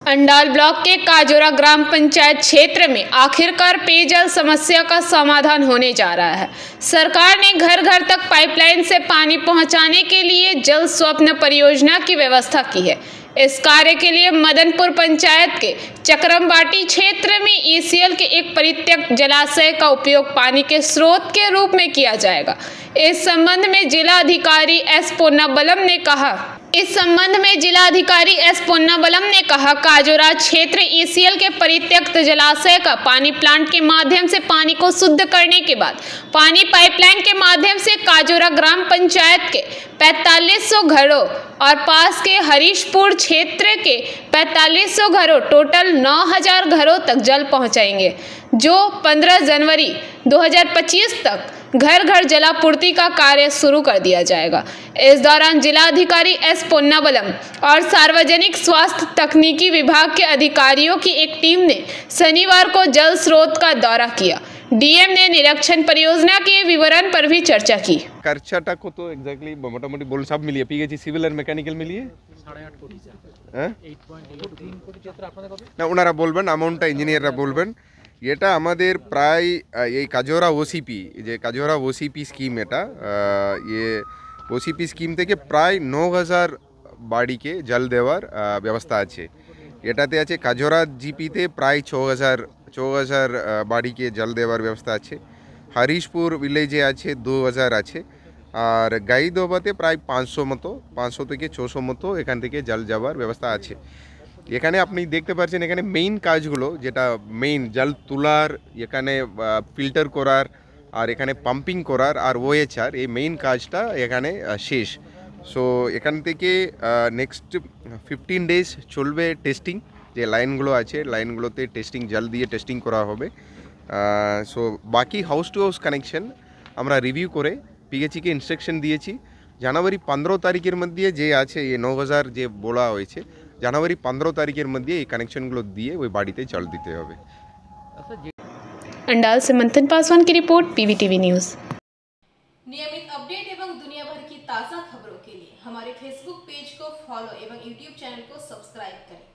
Andal block के काजोरा ग्राम पंचायत क्षेत्र में आखिरकार पेयजल समस्या का समाधान होने जा रहा है। सरकार ने घर घर तक पाइपलाइन से पानी पहुंचाने के लिए जल स्वप्न परियोजना की व्यवस्था की है। इस कार्य के लिए मदनपुर पंचायत के चक्रमबाटी क्षेत्र में ईसीएल के एक परित्यक्त जलाशय का उपयोग पानी के स्रोत के रूप में किया जाएगा। इस संबंध में जिलाधिकारी एस पोन्नाबलम ने कहा काजोरा क्षेत्र ईसीएल के परित्यक्त जलाशय का पानी प्लांट के माध्यम से पानी को शुद्ध करने के बाद पानी पाइपलाइन के माध्यम से काजोरा ग्राम पंचायत के 4500 घरों और पास के हरीशपुर क्षेत्र के 4500 घरों टोटल 9000 घरों तक जल पहुंचाएंगे, जो 15 जनवरी 2025 तक घर घर जलापूर्ति का कार्य शुरू कर दिया जाएगा। इस दौरान जिलाधिकारी एस पोन्नाबलम और सार्वजनिक स्वास्थ्य तकनीकी विभाग के अधिकारियों की एक टीम ने शनिवार को जल स्रोत का दौरा किया। डीएम ने निरीक्षण परियोजना के विवरण पर भी चर्चा की। खर्चाटा को तो एग्जैक्टली मोटामोटी बोल सब मिलिए पीएचई सिविल और मेकानिकल मिलिए 8.5 কোটি টাকা 8.3 কোটি টাকা আপনাদের কত না ওনারা বলবেন অ্যামাউন্টটা ইঞ্জিনিয়াররা বলবেন। এটা আমাদের প্রায় এই কাজোরা ওসিপি যে কাজোরা ওসিপি স্কিম এটা ওসিপি স্কিম থেকে প্রায় 9000 বাড়িকে জল দেওয়ার ব্যবস্থা আছে। এটাতে আছে কাজোরা জিপিতে প্রায় 6000 বাড়িকে জল দেওয়ার ব্যবস্থা আছে। হরিশপুর ভিলেজে আছে 2000 আছে, আর গাইদোবাতে প্রায় 500 থেকে 600 মতো এখান থেকে জল যাওয়ার ব্যবস্থা আছে। এখানে আপনি দেখতে পাচ্ছেন এখানে মেইন কাজগুলো যেটা মেইন জল তোলার, এখানে ফিল্টার করার, আর এখানে পাম্পিং করার আর ওএইচআর, এই মেইন কাজটা এখানে শেষ। সো এখান থেকে নেক্সট 15 ডেজ চলবে টেস্টিং, যে লাইনগুলো আছে লাইনগুলোতে টেস্টিং জল দিয়ে টেস্টিং করা হবে। সো বাকি হাউস টু হাউস কানেকশন আমরা রিভিউ করে পিএইচইকে ইনস্ট্রাকশন দিয়েছি। জানুয়ারি 15 তারিখের মধ্যে যে আছে এই 9000 যে বলা হয়েছে, জানুয়ারি 15 তারিখের মধ্যে এই কানেকশনগুলো দিয়ে ওই বাড়িতে জল দিতে হবে। अंडाल से मंथन पासवान की रिपोर्ट, पीवीटीवी न्यूज़। नियमित अपडेट एवं दुनिया भर की ताज़ा खबरों के लिए हमारे फेसबुक पेज को फॉलो एवं यूट्यूब चैनल को सब्सक्राइब करें।